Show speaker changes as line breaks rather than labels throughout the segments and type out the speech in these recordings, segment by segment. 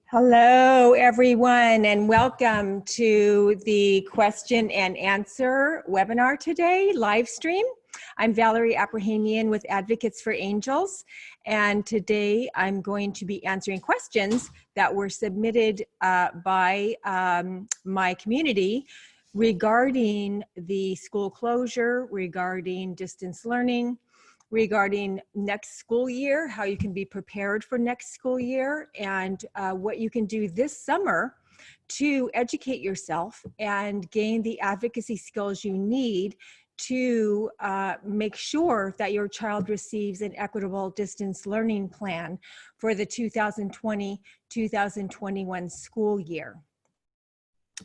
Hello, everyone, and welcome to the question and answer webinar today, live stream. I'm Valerie Aprahamian with Advocates for Angels, and today I'm going to be answering questions that were submitted by my community regarding the school closure, regarding distance learning, regarding next school year, how you can be prepared for next school year, and what you can do this summer to educate yourself and gain the advocacy skills you need to make sure that your child receives an equitable distance learning plan for the 2020-2021 school year.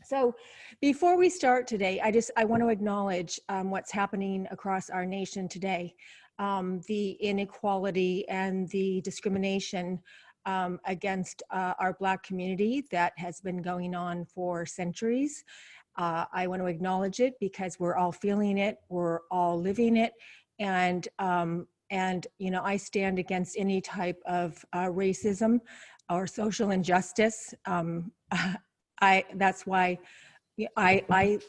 So before we start today, I want to acknowledge what's happening across our nation today. The inequality and the discrimination against our Black community that has been going on for centuries. I want to acknowledge it because we're all feeling it, we're all living it, and you know, I stand against any type of racism or social injustice. That's why I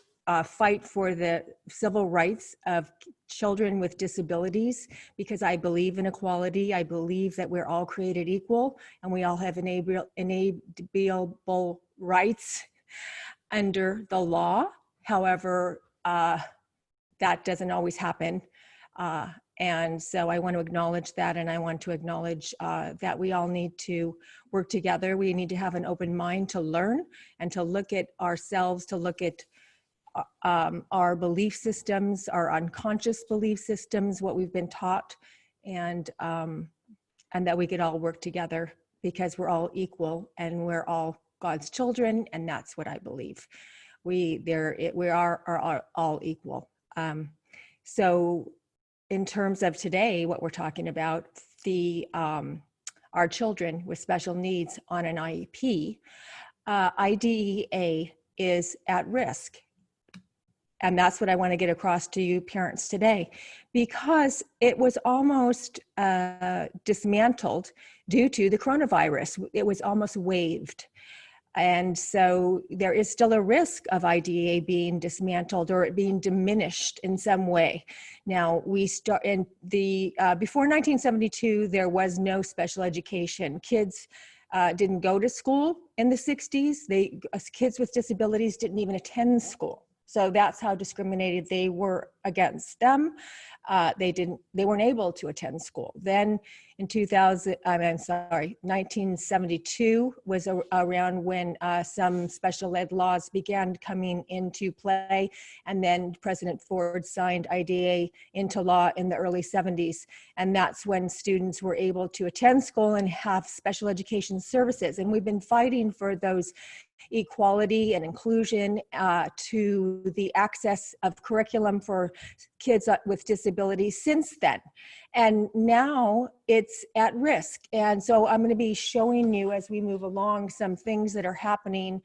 fight for the civil rights of children with disabilities, because I believe in equality. I believe that we're all created equal and we all have inalienable rights under the law. However, that doesn't always happen. And so I want to acknowledge that, and I want to acknowledge that we all need to work together. We need to have an open mind to learn and to look at ourselves, to look at our belief systems, our unconscious belief systems, what we've been taught, and that we could all work together because we're all equal and we're all God's children, and that's what I believe. We are all equal. So in terms of today, what we're talking about, our children with special needs on an IEP, IDEA is at risk. And that's what I want to get across to you parents today, because it was almost dismantled due to the coronavirus. It was almost waived. And so there is still a risk of IDEA being dismantled or it being diminished in some way. Now, we start in the, before 1972, there was no special education. Kids didn't go to school in the 60s. Kids with disabilities didn't even attend school. So that's how discriminated they were against them. They weren't able to attend school. Then in 1972 was around when some special ed laws began coming into play. And then President Ford signed IDEA into law in the early 70s. And that's when students were able to attend school and have special education services. And we've been fighting for those equality and inclusion to the access of curriculum for kids with disabilities since then. And now it's at risk. And so I'm going to be showing you as we move along some things that are happening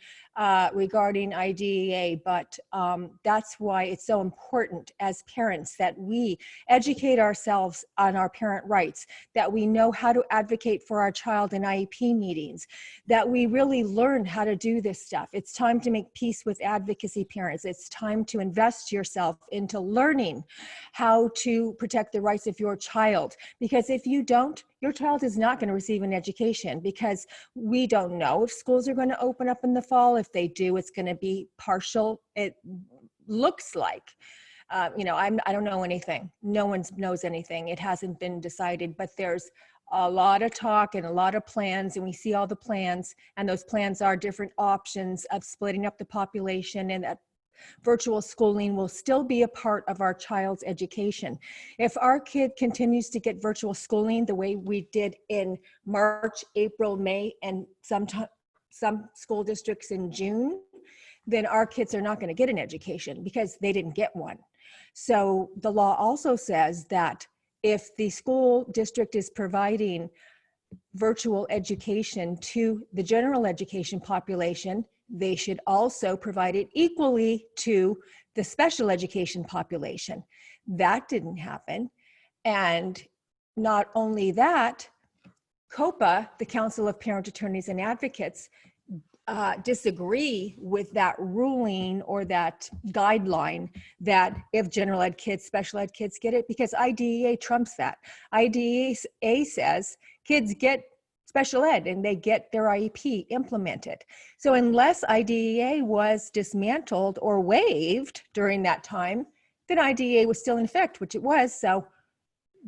regarding IDEA, but that's why it's so important as parents that we educate ourselves on our parent rights, that we know how to advocate for our child in IEP meetings, that we really learn how to do this stuff. It's time to make peace with advocacy, parents. It's time to invest yourself into learning how to protect the rights of your child, because if you don't, your child is not going to receive an education, because we don't know if schools are going to open up in the fall. If they do, it's going to be partial. It looks like. You know, I don't know anything. No one knows anything. It hasn't been decided, but there's a lot of talk and a lot of plans, and we see all the plans, and those plans are different options of splitting up the population, and that virtual schooling will still be a part of our child's education. If our kid continues to get virtual schooling the way we did in March, April, May, and some school districts in June, then our kids are not going to get an education because they didn't get one. So the law also says that if the school district is providing virtual education to the general education population, they should also provide it equally to the special education population. That didn't happen. And not only that, COPA, the Council of Parent Attorneys and Advocates, disagree with that ruling or that guideline that if general ed kids, special ed kids get it, because IDEA trumps that. IDEA says kids get special ed and they get their IEP implemented. So unless IDEA was dismantled or waived during that time, then IDEA was still in effect, which it was. So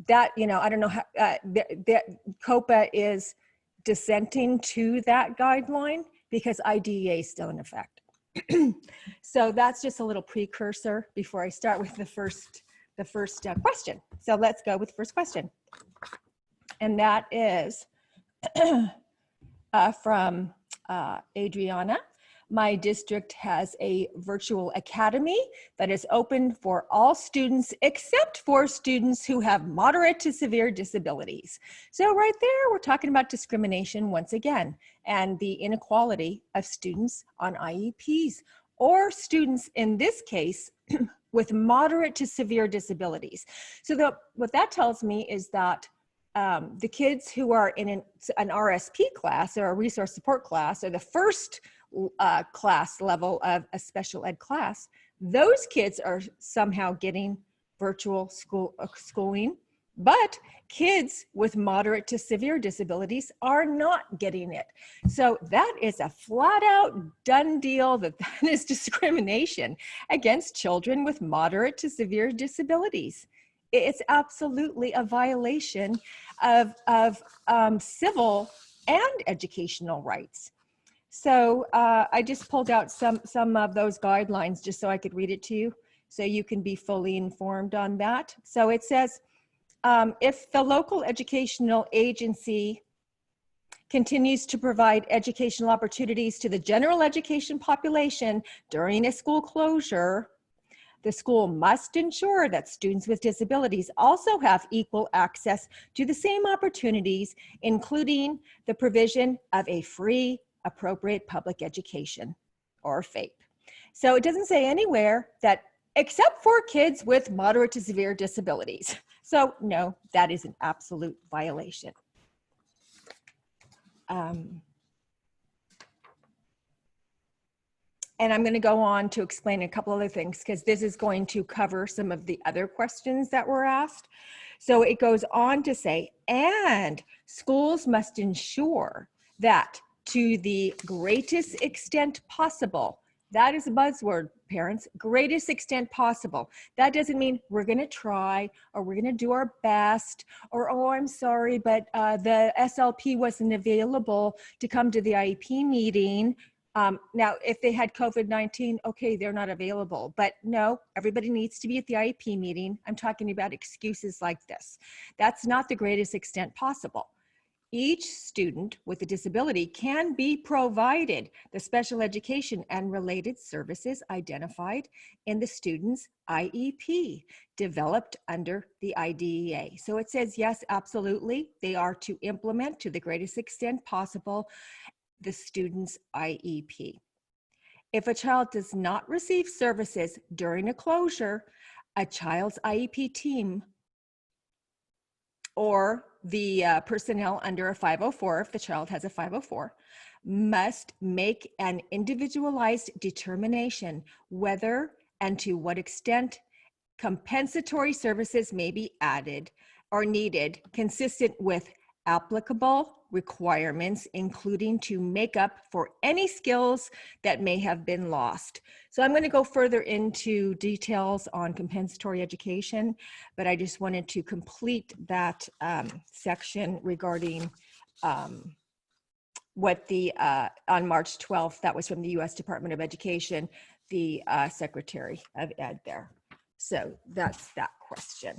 that, you know, I don't know how, COPA is dissenting to that guideline because IDEA is still in effect. So that's just a little precursor before I start with the first question. So let's go with the first question. And that is from Adriana. My district has a virtual academy that is open for all students except for students who have moderate to severe disabilities. So right there, we're talking about discrimination once again, and the inequality of students on IEPs, or students in this case with moderate to severe disabilities. So what that tells me is that the kids who are in an RSP class or a resource support class, or the first class level of a special ed class, those kids are somehow getting virtual schooling, but kids with moderate to severe disabilities are not getting it. So that is a flat out done deal that is discrimination against children with moderate to severe disabilities. It's absolutely a violation of civil and educational rights. So I just pulled out some of those guidelines just so I could read it to you, so you can be fully informed on that. So it says, if the local educational agency continues to provide educational opportunities to the general education population during a school closure, the school must ensure that students with disabilities also have equal access to the same opportunities, including the provision of a free, appropriate public education, or FAPE. So it doesn't say anywhere that except for kids with moderate to severe disabilities. So no, that is an absolute violation. And I'm going to go on to explain a couple other things because this is going to cover some of the other questions that were asked. So it goes on to say, and schools must ensure that to the greatest extent possible, that is a buzzword, parents, greatest extent possible. That doesn't mean we're going to try or we're going to do our best or, oh, I'm sorry, but the SLP wasn't available to come to the IEP meeting. Now, if they had COVID-19, okay, they're not available. But no, everybody needs to be at the IEP meeting. I'm talking about excuses like this. That's not the greatest extent possible. Each student with a disability can be provided the special education and related services identified in the student's IEP developed under the IDEA. So it says, yes, absolutely, they are to implement to the greatest extent possible the student's IEP. If a child does not receive services during a closure, a child's IEP team or the personnel under a 504, if the child has a 504, must make an individualized determination whether and to what extent compensatory services may be added or needed consistent with applicable requirements, including to make up for any skills that may have been lost. So I'm going to go further into details on compensatory education, but I just wanted to complete that section regarding what the, on March 12th, that was from the U.S. Department of Education, the Secretary of Ed there. So that's that question.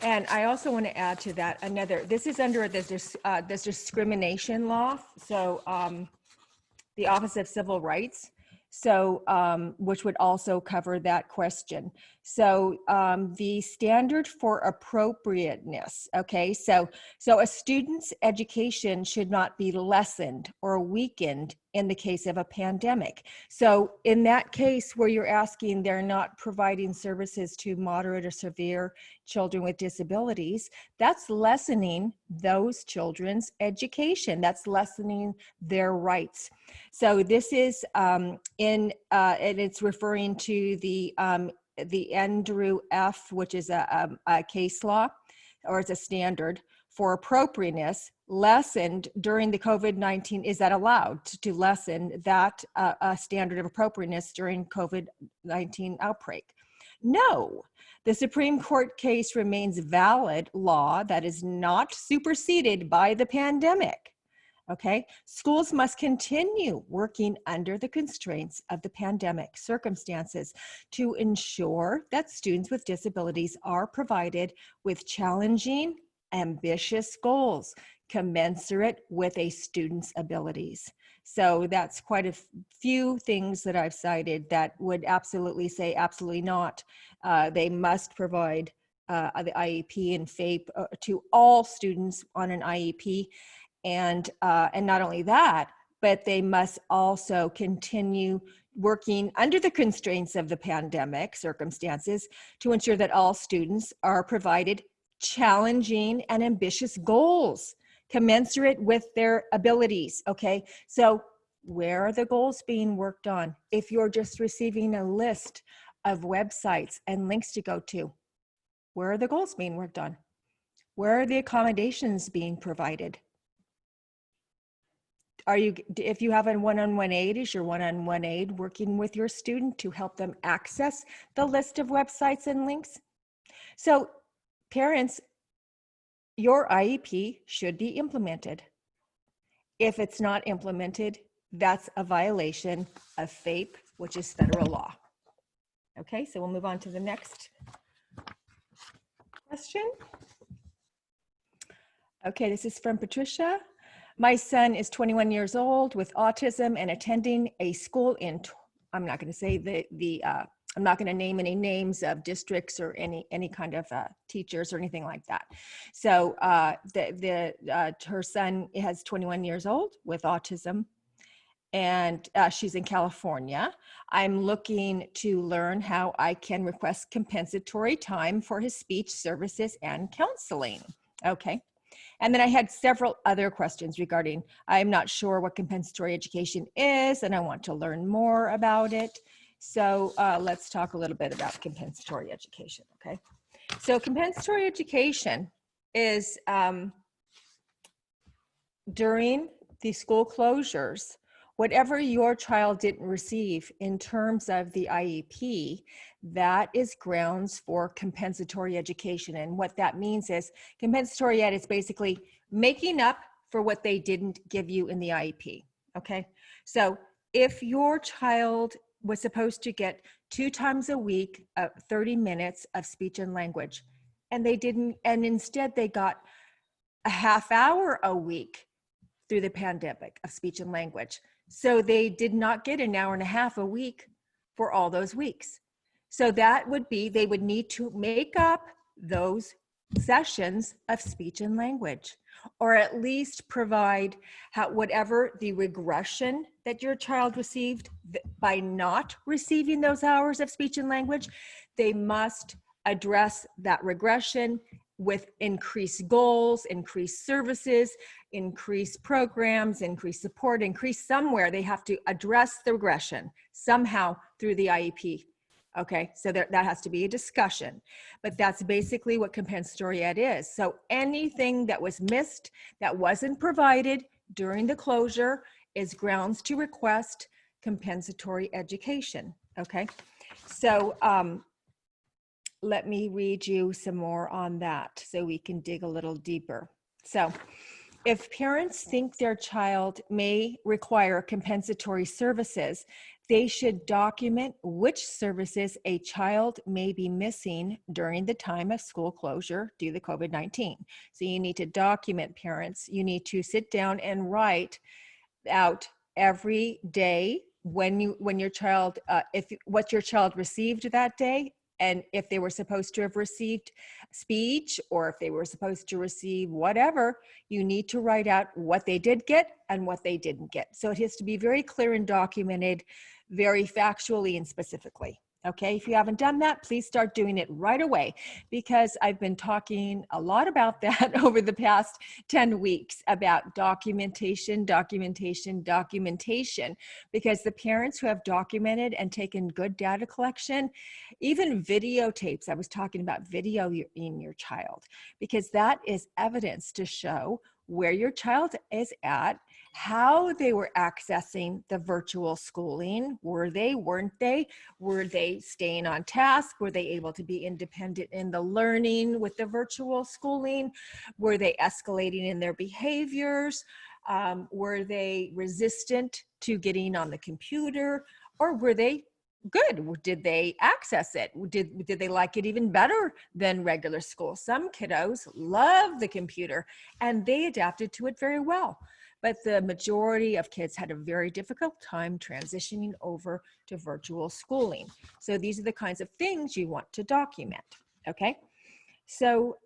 And I also want to add to that another, this is under this discrimination law. So the Office of Civil Rights, so which would also cover that question. So the standard for appropriateness, okay, so a student's education should not be lessened or weakened in the case of a pandemic. So in that case where you're asking they're not providing services to moderate or severe children with disabilities, that's lessening those children's education. That's lessening their rights. So this is and it's referring to the Andrew F., which is a case law, or it's a standard for appropriateness, lessened during the COVID-19. Is that allowed to lessen that standard of appropriateness during COVID-19 outbreak? No. The Supreme Court case remains valid law that is not superseded by the pandemic. Okay, schools must continue working under the constraints of the pandemic circumstances to ensure that students with disabilities are provided with challenging, ambitious goals commensurate with a student's abilities. So that's quite a few things that I've cited that would absolutely say absolutely not. They must provide the IEP and FAPE to all students on an IEP. And not only that, but they must also continue working under the constraints of the pandemic circumstances to ensure that all students are provided challenging and ambitious goals commensurate with their abilities. Okay, so where are the goals being worked on? If you're just receiving a list of websites and links to go to, where are the goals being worked on? Where are the accommodations being provided? If you have a one-on-one aid, is your one-on-one aid working with your student to help them access the list of websites and links? So parents, your IEP should be implemented. If it's not implemented, that's a violation of FAPE, which is federal law. Okay, so we'll move on to the next question. Okay, this is from Patricia. My son is 21 years old with autism and attending a school in, I'm not going to say I'm not going to name any names of districts or any kind of teachers or anything like that. So her son has 21 years old with autism, and she's in California. I'm looking to learn how I can request compensatory time for his speech services and counseling. Okay. And then I had several other questions regarding, I'm not sure what compensatory education is, and I want to learn more about it. So let's talk a little bit about compensatory education, okay? So compensatory education is during the school closures, whatever your child didn't receive in terms of the IEP, that is grounds for compensatory education. And what that means is compensatory ed is basically making up for what they didn't give you in the IEP, okay? So if your child was supposed to get 2 times a week, 30 minutes of speech and language, and they didn't, and instead they got a half hour a week through the pandemic of speech and language. So they did not get an hour and a half a week for all those weeks. So that would be, they would need to make up those sessions of speech and language, or at least provide whatever the regression that your child received by not receiving those hours of speech and language. They must address that regression with increased goals, increased services, increased programs, increased support, increased somewhere. They have to address the regression somehow through the IEP. Okay, so that has to be a discussion, but that's basically what compensatory ed is. So anything that was missed, that wasn't provided during the closure, is grounds to request compensatory education. Okay, so let me read you some more on that so we can dig a little deeper. So if parents think their child may require compensatory services, they should document which services a child may be missing during the time of school closure due to COVID-19. So you need to document, parents. You need to sit down and write out every day when your child, what your child received that day, and if they were supposed to have received speech or if they were supposed to receive whatever, you need to write out what they did get and what they didn't get. So it has to be very clear and documented, very factually and specifically. Okay, if you haven't done that, please start doing it right away, because I've been talking a lot about that over the past 10 weeks about documentation, documentation, documentation, because the parents who have documented and taken good data collection, even videotapes, I was talking about video in your child, because that is evidence to show where your child is at, how they were accessing the virtual schooling. Were they, weren't they? Were they staying on task? Were they able to be independent in the learning with the virtual schooling? Were they escalating in their behaviors? Were they resistant to getting on the computer? Or were they good? Did they access it? Did they like it even better than regular school? Some kiddos love the computer and they adapted to it very well. But the majority of kids had a very difficult time transitioning over to virtual schooling. So these are the kinds of things you want to document, okay? So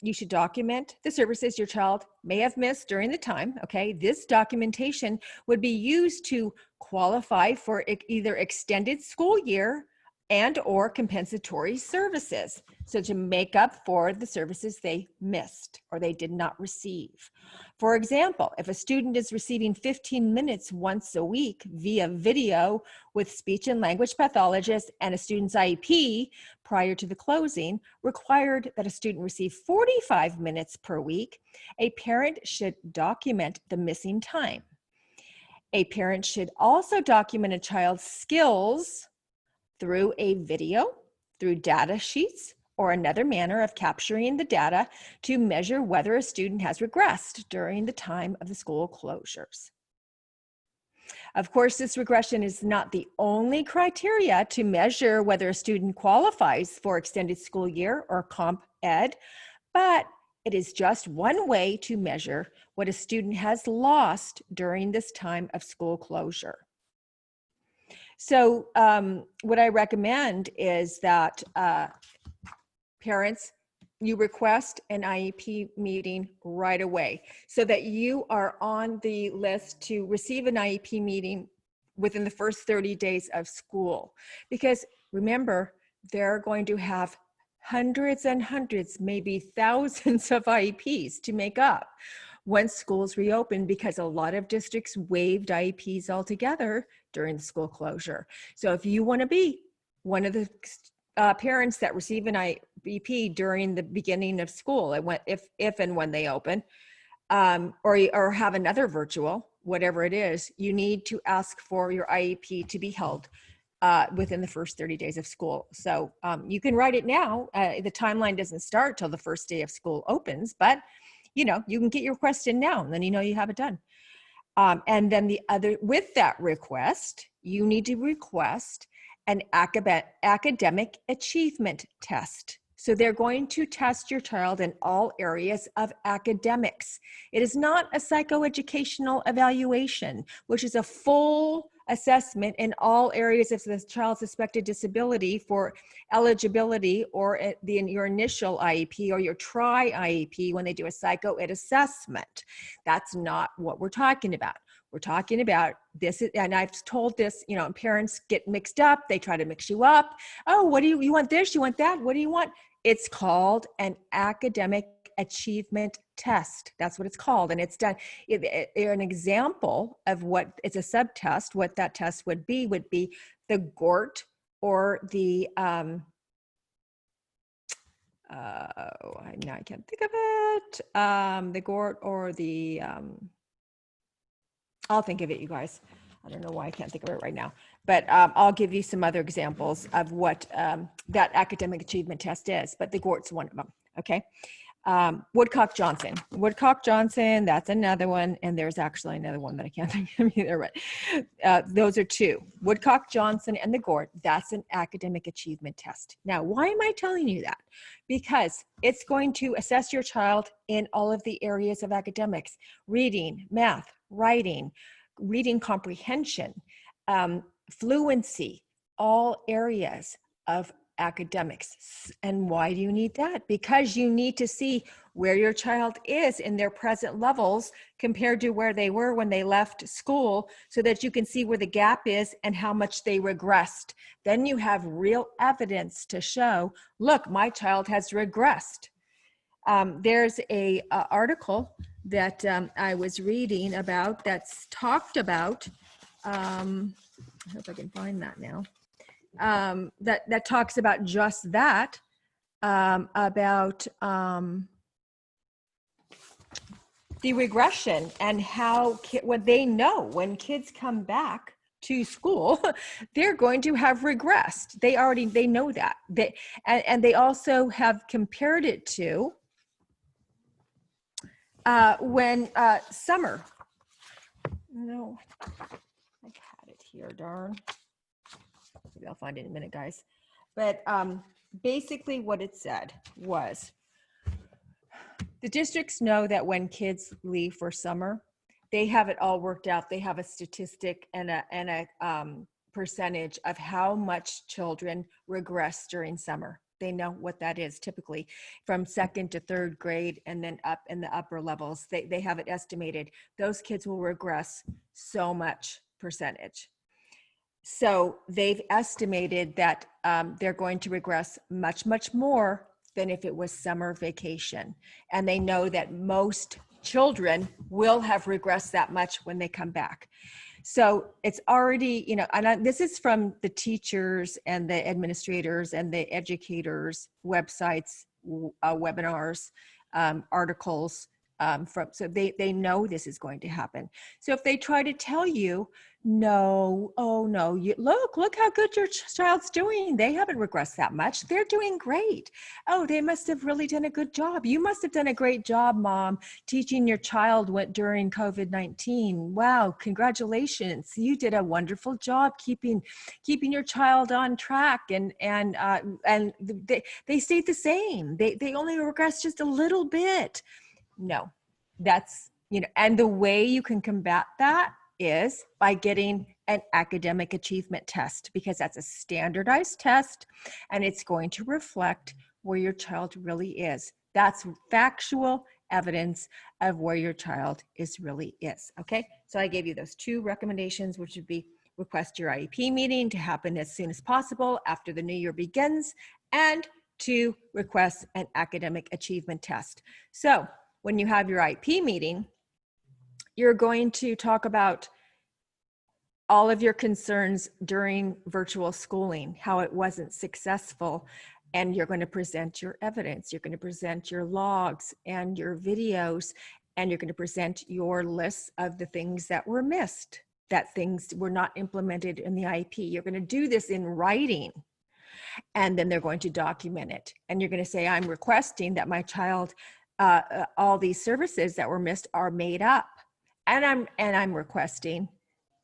you should document the services your child may have missed during the time, okay? This documentation would be used to qualify for either extended school year and or compensatory services. So to make up for the services they missed or they did not receive. For example, if a student is receiving 15 minutes once a week via video with speech and language pathologist and a student's IEP prior to the closing required that a student receive 45 minutes per week, a parent should document the missing time. A parent should also document a child's skills through a video, through data sheets, or another manner of capturing the data to measure whether a student has regressed during the time of the school closures. Of course, this regression is not the only criteria to measure whether a student qualifies for extended school year or comp ed, but it is just one way to measure what a student has lost during this time of school closure. So what I recommend is that parents, you request an IEP meeting right away so that you are on the list to receive an IEP meeting within the first 30 days of school. Because remember, they're going to have hundreds and hundreds, maybe thousands of IEPs to make up once schools reopen, because a lot of districts waived IEPs altogether during the school closure. So if you want to be one of the parents that receive an IEP during the beginning of school, if and when they open, or have another virtual, whatever it is, you need to ask for your IEP to be held within the first 30 days of school. So you can write it now. The timeline doesn't start till the first day of school opens, but you know, you can get your request in now, and then you know you have it done. And then with that request, you need to request an academic achievement test. So they're going to test your child in all areas of academics. It is not a psychoeducational evaluation, which is a full assessment in all areas of the child's suspected disability for eligibility, or in your initial IEP or your tri-IEP when they do a psycho-ed assessment. That's not what we're talking about. We're talking about this, and I've told this, you know, parents get mixed up. They try to mix you up. Oh, what do you want this? You want that? What do you want? It's called an academic achievement test. That's what it's called. And it's done. An example of what it's a subtest, what that test would be the GORT or the, now I can't think of it. The GORT or the, I'll think of it, you guys. I don't know why I can't think of it right now, but I'll give you some other examples of what that academic achievement test is, but the GORT's one of them, okay? Woodcock-Johnson, that's another one, and there's actually another one that I can't think of either, but those are two, Woodcock-Johnson and the GORT. That's an academic achievement test. Now, why am I telling you that? Because it's going to assess your child in all of the areas of academics: reading, math, writing, reading comprehension, fluency, all areas of academics. And why do you need that? Because you need to see where your child is in their present levels compared to where they were when they left school, so that you can see where the gap is and how much they regressed. Then you have real evidence to show, look, my child has regressed. There's a article that I was reading about that's talked about, I hope I can find that now, that talks about just that, about the regression and how what they know when kids come back to school, they're going to have regressed. They know that. And they also have compared it to when summer. No, I had it here, darn. Maybe I'll find it in a minute, guys. But basically what it said was, the districts know that when kids leave for summer, they have it all worked out. They have a statistic and a percentage of how much children regress during summer. They know what that is, typically from 2nd to 3rd grade and then up in the upper levels. They have it estimated. Those kids will regress so much percentage. So they've estimated that they're going to regress much, much more than if it was summer vacation. And they know that most children will have regressed that much when they come back. So it's already, you know, and this is from the teachers and the administrators and the educators' websites, webinars, articles, so they know this is going to happen. So if they try to tell you, no, oh no, look how good your child's doing. They haven't regressed that much. They're doing great. Oh, they must have really done a good job. You must have done a great job, Mom, teaching your child during COVID-19. Wow, congratulations. You did a wonderful job keeping your child on track, and they stayed the same. They only regressed just a little bit. No, that's, you know, and the way you can combat that is by getting an academic achievement test, because that's a standardized test and it's going to reflect where your child really is. That's factual evidence of where your child really is. Okay, so I gave you those 2 recommendations, which would be request your IEP meeting to happen as soon as possible after the new year begins, and to request an academic achievement test. So when you have your IEP meeting, you're going to talk about all of your concerns during virtual schooling, how it wasn't successful, and you're going to present your evidence. You're going to present your logs and your videos, and you're going to present your lists of the things that were missed, that things were not implemented in the IEP. You're going to do this in writing, and then they're going to document it. And you're going to say, I'm requesting that my child, all these services that were missed are made up. And I'm requesting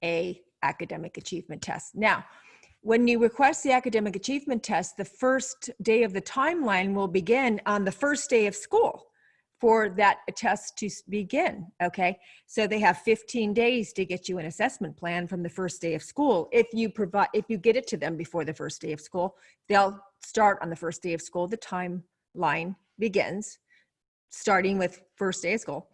a academic achievement test. Now, when you request the academic achievement test, the first day of the timeline will begin on the first day of school for that test to begin, okay? So they have 15 days to get you an assessment plan from the first day of school. If you get it to them before the first day of school, they'll start on the first day of school. The timeline begins, starting with first day of school.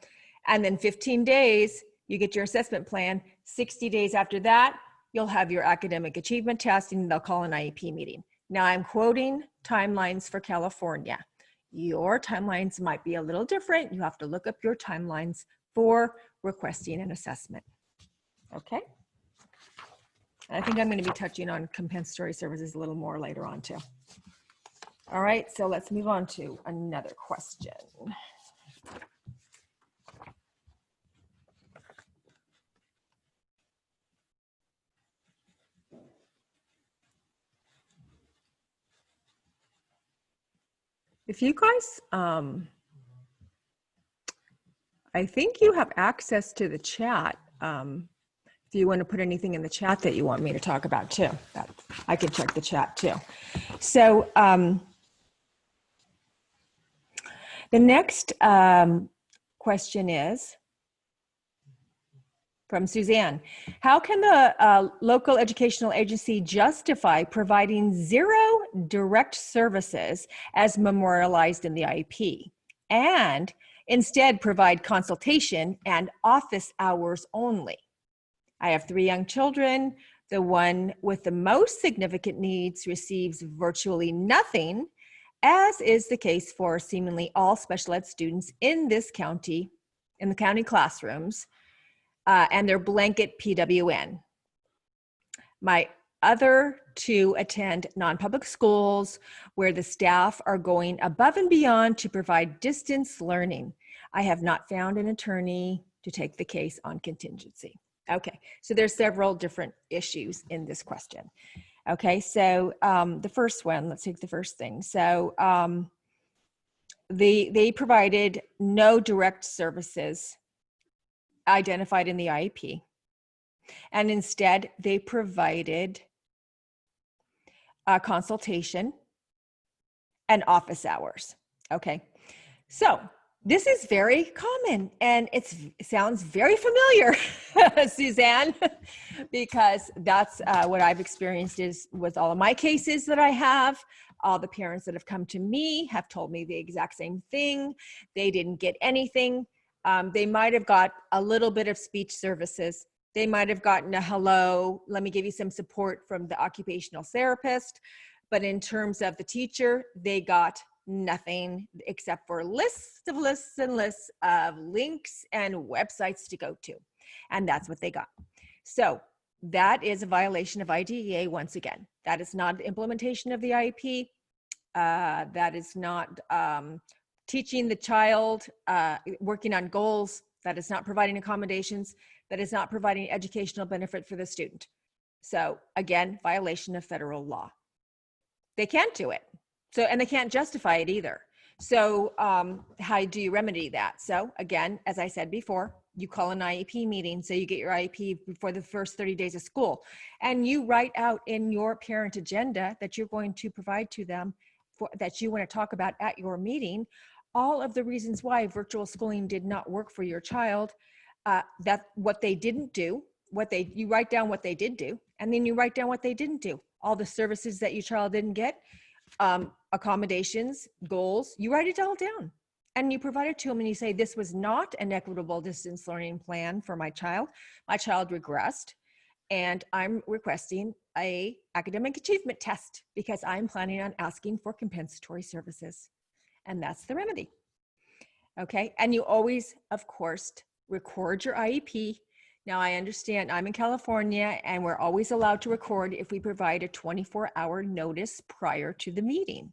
And then 15 days, you get your assessment plan. 60 days after that, you'll have your academic achievement test, and they'll call an IEP meeting. Now, I'm quoting timelines for California. Your timelines might be a little different. You have to look up your timelines for requesting an assessment. Okay? I think I'm going to be touching on compensatory services a little more later on too. All right, so let's move on to another question. If you guys, I think you have access to the chat. If you want to put anything in the chat that you want me to talk about too, I can check the chat too. So the next question is, From Suzanne. How can the local educational agency justify providing 0 direct services as memorialized in the IEP and instead provide consultation and office hours only? I have 3 young children. The one with the most significant needs receives virtually nothing, as is the case for seemingly all special ed students in this county, in the county classrooms, and their blanket PWN. My other 2 attend non-public schools where the staff are going above and beyond to provide distance learning. I have not found an attorney to take the case on contingency. Okay, so there's several different issues in this question. Okay, so the first one, let's take the first thing. So they provided no direct services identified in the IEP, and instead they provided a consultation and office hours. Okay, so this is very common, and it sounds very familiar, Suzanne, because that's what I've experienced is with all of my cases that I have. All the parents that have come to me have told me the exact same thing. They didn't get anything. They might have got a little bit of speech services. They might have gotten a hello, let me give you some support from the occupational therapist. But in terms of the teacher, they got nothing except for lists and lists of links and websites to go to. And that's what they got. So that is a violation of IDEA once again. That is not implementation of the IEP. That is not teaching the child, working on goals. That is not providing accommodations. That is not providing educational benefit for the student. So again, violation of federal law. They can't do it. So, and they can't justify it either. So how do you remedy that? So again, as I said before, you call an IEP meeting. So you get your IEP before the first 30 days of school, and you write out in your parent agenda that you're going to provide to them that you want to talk about at your meeting, all of the reasons why virtual schooling did not work for your child, that what they didn't do, you write down what they did do, and then you write down what they didn't do, all the services that your child didn't get, accommodations, goals, you write it all down and you provide it to them and you say, this was not an equitable distance learning plan for my child. My child regressed and I'm requesting a academic achievement test because I'm planning on asking for compensatory services. And that's the remedy. Okay, and you always, of course, record your IEP. Now I understand I'm in California and we're always allowed to record if we provide a 24-hour notice prior to the meeting.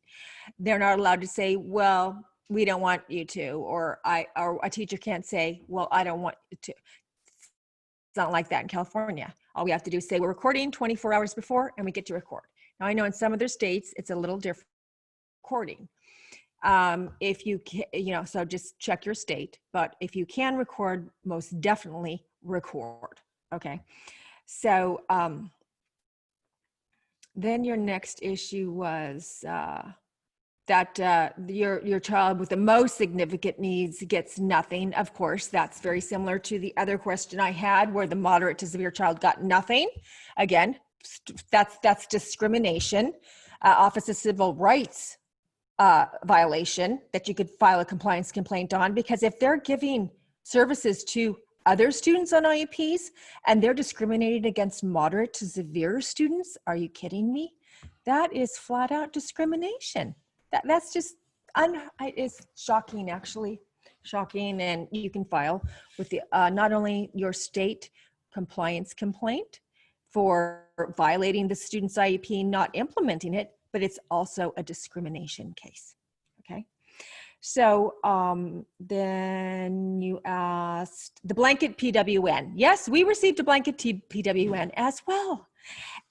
They're not allowed to say, well, we don't want you to, or a teacher can't say, well, I don't want you to. It's not like that in California. All we have to do is say we're recording 24 hours before and we get to record. Now I know in some other states it's a little different recording. If you can, so just check your state, but if you can record, most definitely record. Okay. So, then your next issue was, that your child with the most significant needs gets nothing. Of course, that's very similar to the other question I had where the moderate to severe child got nothing. Again, that's discrimination. Office of Civil Rights violation that you could file a compliance complaint on, because if they're giving services to other students on IEPs and they're discriminating against moderate to severe students, are you kidding me? That is flat out discrimination. That's just, it's shocking, actually. Shocking, and you can file with the not only your state compliance complaint for violating the student's IEP, not implementing it, but it's also a discrimination case, okay? So then you asked the blanket PWN. Yes, we received a blanket PWN as well.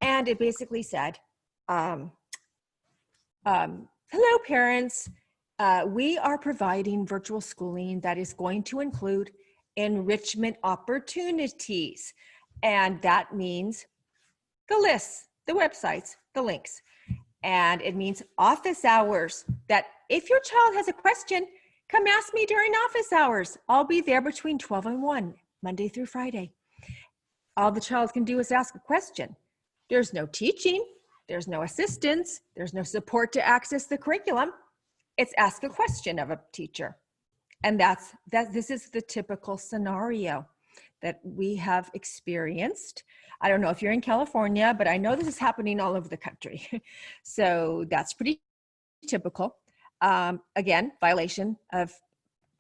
And it basically said, hello parents, we are providing virtual schooling that is going to include enrichment opportunities. And that means the lists, the websites, the links. And it means office hours, that if your child has a question, come ask me during office hours. I'll be there between 12 and 1, Monday through Friday. all the child can do is ask a question. There's no teaching, there's no assistance, there's no support to access the curriculum. It's ask a question of a teacher. And this is the typical scenario that we have experienced. I don't know if you're in California, but I know this is happening all over the country. So that's pretty typical. Again, violation of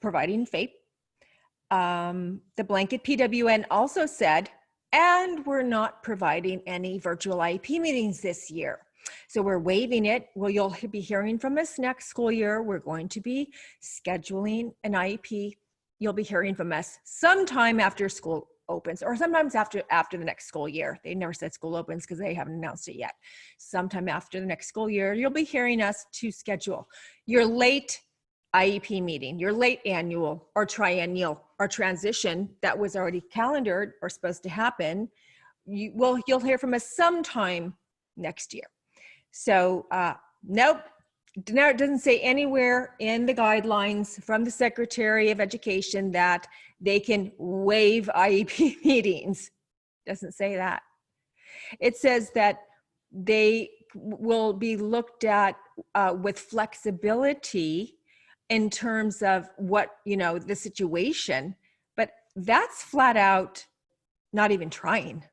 providing FAPE. The blanket PWN also said, and we're not providing any virtual IEP meetings this year. So we're waiving it. Well, you'll be hearing from us next school year. We're going to be scheduling an IEP. You'll be hearing from us sometime after school opens, or sometimes after the next school year. They never said school opens because they haven't announced it yet. Sometime after the next school year, you'll be hearing us to schedule your late IEP meeting, your late annual or triennial or transition that was already calendared or supposed to happen. You'll hear from us sometime next year. So nope, no, it doesn't say anywhere in the guidelines from the Secretary of Education that they can waive IEP meetings. Doesn't say that. It says that they will be looked at with flexibility in terms of what, the situation, but that's flat out not even trying.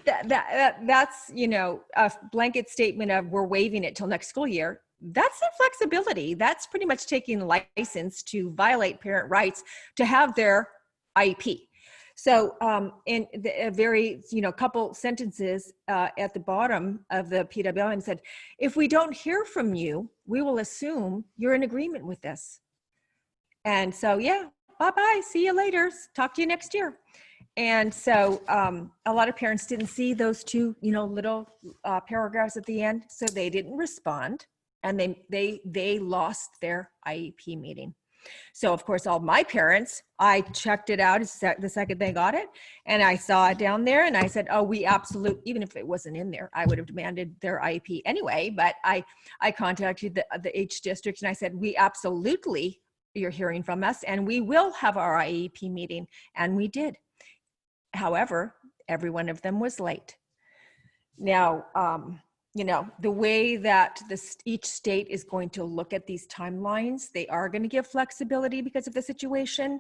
That's, a blanket statement of we're waiving it till next school year. That's a flexibility. That's pretty much taking the license to violate parent rights to have their IEP. So in a very, couple sentences at the bottom of the PWN said, if we don't hear from you, we will assume you're in agreement with this. And so, yeah, bye-bye, see you later, talk to you next year. And so a lot of parents didn't see those two, little paragraphs at the end, so they didn't respond, and they lost their IEP meeting. So of course, all my parents, I checked it out the second they got it, and I saw it down there, and I said, oh, we absolutely, even if it wasn't in there, I would have demanded their IEP anyway, but I contacted the H district, and I said, we absolutely, you're hearing from us, and we will have our IEP meeting, and we did. However, every one of them was late. Now, the way that each state is going to look at these timelines, they are going to give flexibility because of the situation.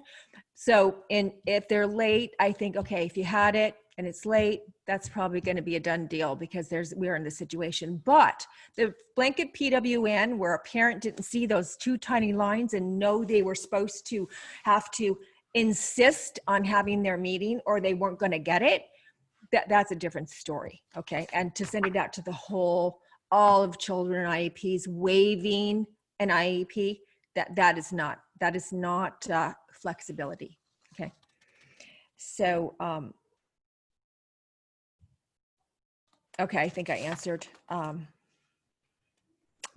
So if they're late, I think, okay, if you had it and it's late, that's probably going to be a done deal because we're in this situation. But the blanket PWN, where a parent didn't see those two tiny lines and know they were supposed to have to insist on having their meeting or they weren't going to get it, that's a different story. Okay. And to send it out to all of children IEPs waiving an IEP, that is not flexibility. Okay. So, okay. I think I answered,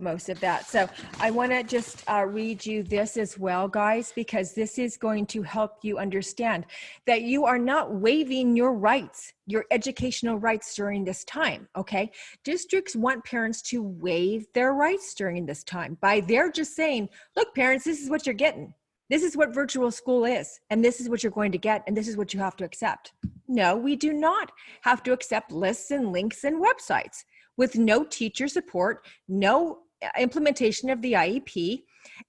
most of that. So I want to just read you this as well, guys, because this is going to help you understand that you are not waiving your rights, your educational rights during this time, okay? Districts want parents to waive their rights during this time by they're just saying, look, parents, this is what you're getting. This is what virtual school is, and this is what you're going to get, and this is what you have to accept. No, we do not have to accept lists and links and websites with no teacher support, no implementation of the IEP,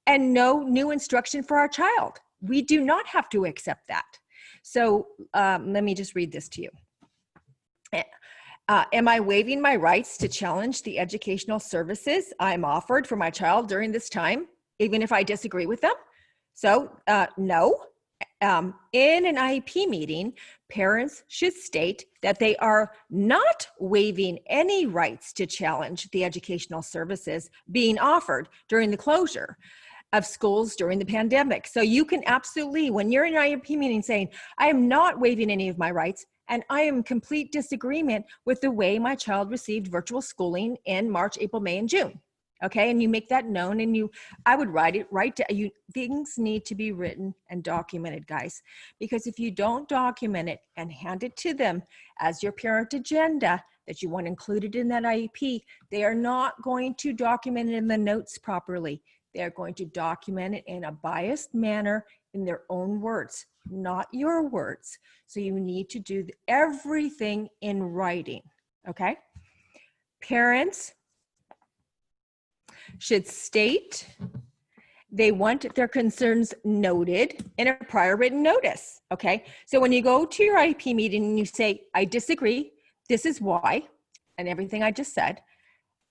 and no new instruction for our child. We do not have to accept that. So let me just read this to you. Am I waiving my rights to challenge the educational services I'm offered for my child during this time, even if I disagree with them? So no. In an IEP meeting, parents should state that they are not waiving any rights to challenge the educational services being offered during the closure of schools during the pandemic. So you can absolutely, when you're in an IEP meeting saying, I am not waiving any of my rights, and I am in complete disagreement with the way my child received virtual schooling in March, April, May, and June. Okay, and you make that known, and I would write it right down. Things need to be written and documented, guys, because if you don't document it and hand it to them as your parent agenda that you want included in that IEP, they are not going to document it in the notes properly. They are going to document it in a biased manner in their own words, not your words. So you need to do everything in writing, okay? Parents should state they want their concerns noted in a prior written notice, okay? So when you go to your IEP meeting and you say, I disagree, this is why, and everything I just said,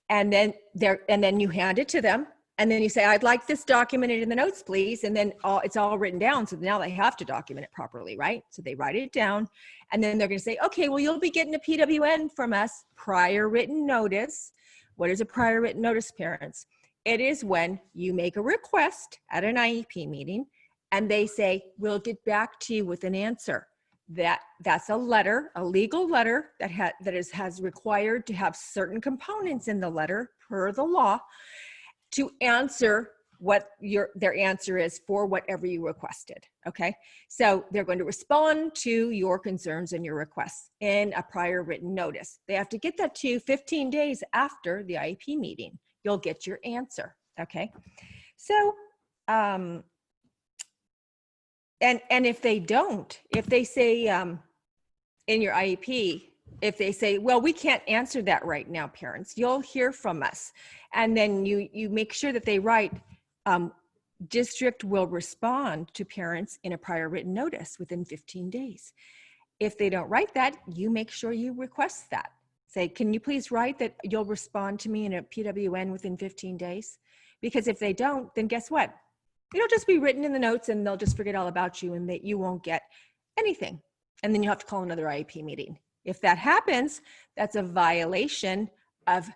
and then you hand it to them, and then you say, I'd like this documented in the notes, please, and then it's all written down, so now they have to document it properly, right? So they write it down, and then they're gonna say, okay, well, you'll be getting a PWN from us, prior written notice. What is a prior written notice, parents? It is when you make a request at an IEP meeting and they say, we'll get back to you with an answer. That's a letter, a legal letter that has required to have certain components in the letter per the law to answer what their answer is for whatever you requested, okay? So they're going to respond to your concerns and your requests in a prior written notice. They have to get that to you 15 days after the IEP meeting. You'll get your answer, okay? So, and if they don't, if they say in your IEP, if they say, well, we can't answer that right now, parents, you'll hear from us. And then you make sure that they write, district will respond to parents in a prior written notice within 15 days. If they don't write that, you make sure you request that. Say, can you please write that you'll respond to me in a PWN within 15 days? Because if they don't, then guess what? It'll just be written in the notes and they'll just forget all about you and that you won't get anything. And then you have to call another IEP meeting. If that happens, that's a violation of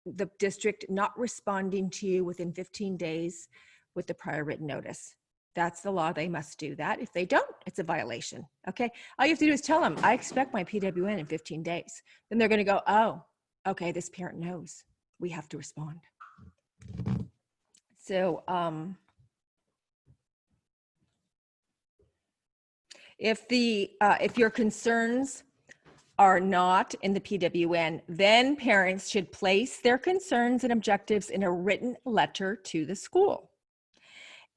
the district not responding to you within 15 days with the prior written notice. That's the law. They must do that. If they don't, it's a violation. Okay. All you have to do is tell them, I expect my PWN in 15 days. Then they're going to go, oh, okay, this parent knows we have to respond. So if your concerns are not in the PWN, then parents should place their concerns and objectives in a written letter to the school.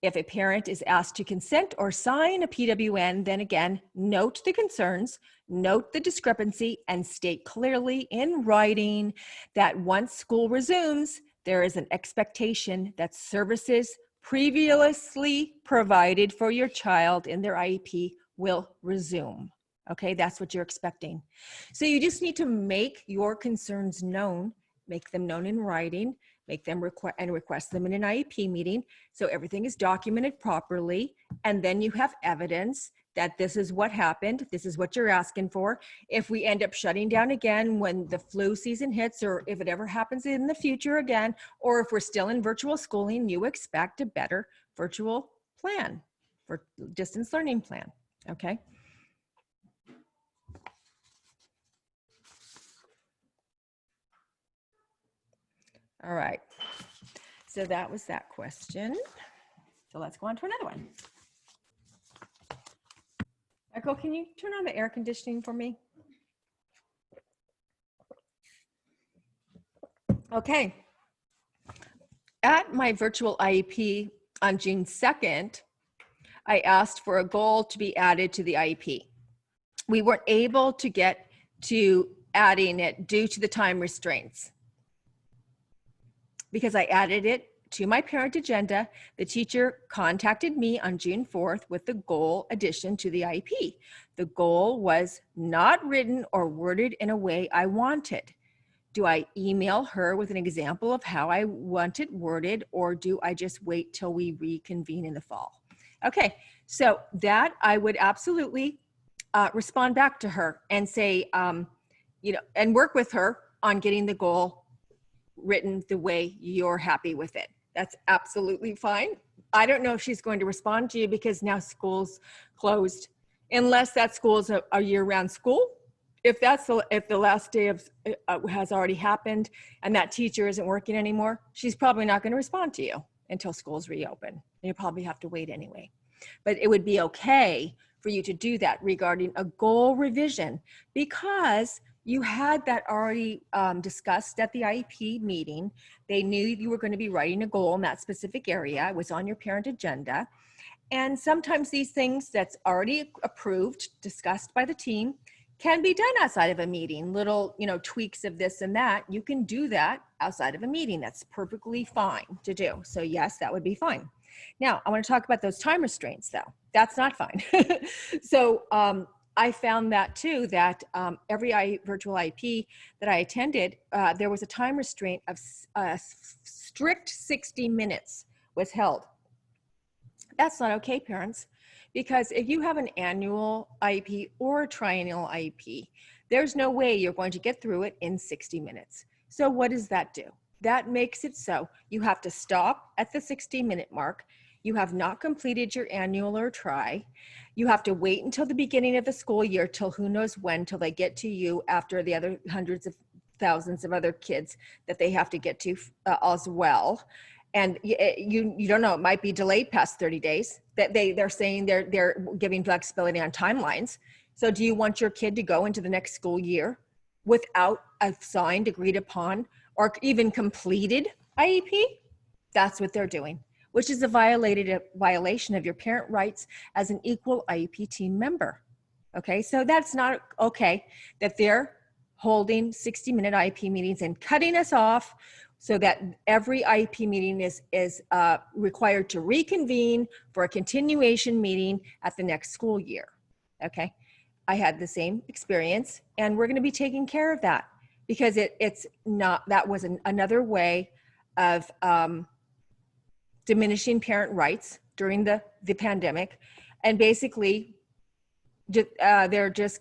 If a parent is asked to consent or sign a PWN, then again, note the concerns, note the discrepancy, and state clearly in writing that once school resumes, there is an expectation that services previously provided for your child in their IEP will resume. Okay, that's what you're expecting. So you just need to make your concerns known, make them known in writing, make them request them in an IEP meeting. So everything is documented properly. And then you have evidence that this is what happened. This is what you're asking for. If we end up shutting down again when the flu season hits, or if it ever happens in the future again, or if we're still in virtual schooling, you expect a better virtual plan for distance learning plan, okay? All right, so that was that question. So let's go on to another one. Michael, can you turn on the air conditioning for me? Okay. At my virtual IEP on June 2nd, I asked for a goal to be added to the IEP. We weren't able to get to adding it due to the time restraints. Because I added it to my parent agenda, the teacher contacted me on June 4th with the goal addition to the IEP. The goal was not written or worded in a way I wanted. Do I email her with an example of how I want it worded, or do I just wait till we reconvene in the fall? Okay, so that I would absolutely respond back to her and say, and work with her on getting the goal written the way you're happy with it. That's absolutely fine. I don't know if she's going to respond to you because now school's closed, unless that school's a year-round school. If the last day of has already happened and that teacher isn't working anymore, she's probably not going to respond to you until schools reopen. You probably have to wait anyway. But it would be okay for you to do that regarding a goal revision, because You had that already discussed at the IEP meeting. They knew you were going to be writing a goal in that specific area. It was on your parent agenda. And sometimes these things that's already approved, discussed by the team, can be done outside of a meeting. Little, tweaks of this and that. You can do that outside of a meeting. That's perfectly fine to do. So yes, that would be fine. Now, I want to talk about those time restraints though. That's not fine. So I found that too, that every virtual IP that I attended, there was a time restraint of strict 60 minutes was held. That's not okay, parents, because if you have an annual IEP or a triennial IEP, there's no way you're going to get through it in 60 minutes. So what does that do? That makes it so you have to stop at the 60-minute mark. You have not completed your annual or tri. You have to wait until the beginning of the school year, till who knows when, till they get to you after the other hundreds of thousands of other kids that they have to get to as well. And you don't know, it might be delayed past 30 days. That they're saying they're giving flexibility on timelines. So do you want your kid to go into the next school year without a signed, agreed upon, or even completed IEP? That's what they're doing, which is a violation of your parent rights as an equal IEP team member. Okay, so that's not okay that they're holding 60-minute IEP meetings and cutting us off so that every IEP meeting is required to reconvene for a continuation meeting at the next school year. Okay, I had the same experience, and we're going to be taking care of that, because it's not, that was another way of diminishing parent rights during the pandemic. And basically they're just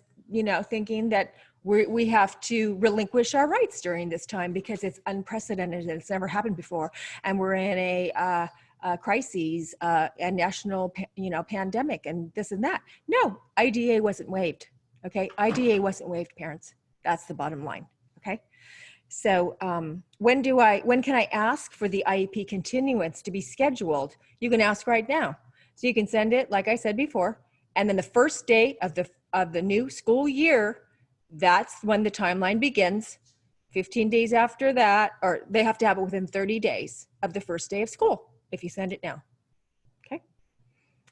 thinking that we have to relinquish our rights during this time because it's unprecedented. It's never happened before. And we're in a crises, a national, pandemic and this and that. No, IDA wasn't waived. Okay. IDA wasn't waived, parents. That's the bottom line. Okay. So when can I ask for the IEP continuance to be scheduled? You can ask right now. So you can send it, like I said before, and then the first day of the new school year, that's when the timeline begins. 15 days after that, or they have to have it within 30 days of the first day of school if you send it now. Okay.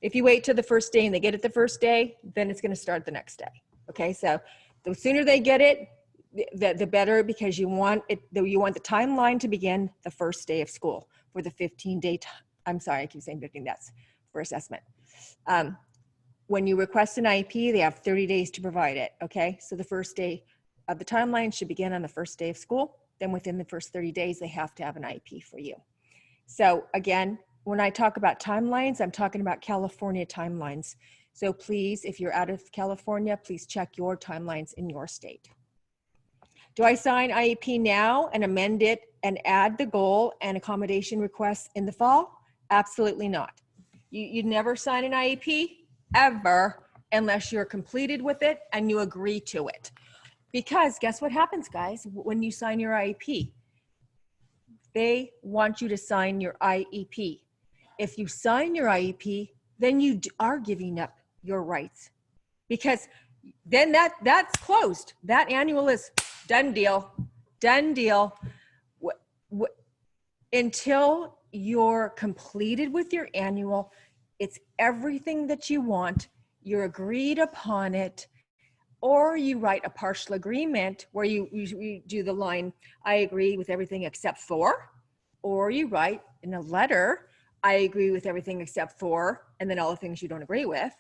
If you wait till the first day and they get it the first day, then it's going to start the next day. Okay. So the sooner they get it, the better, because you want the timeline to begin the first day of school for the 15-day. I'm sorry, I keep saying 15. That's for assessment. When you request an IEP, they have 30 days to provide it. Okay, so the first day of the timeline should begin on the first day of school. Then within the first 30 days, they have to have an IEP for you. So again, when I talk about timelines, I'm talking about California timelines. So please, if you're out of California, please check your timelines in your state. Do I sign IEP now and amend it and add the goal and accommodation requests in the fall? Absolutely not. You never sign an IEP ever unless you're completed with it and you agree to it. Because guess what happens, guys, when you sign your IEP? They want you to sign your IEP. If you sign your IEP, then you are giving up your rights, because then that's closed. That annual is done deal, done deal. Until you're completed with your annual, it's everything that you want, you're agreed upon it, or you write a partial agreement where you do the line, I agree with everything except for, or you write in a letter, I agree with everything except for, and then all the things you don't agree with,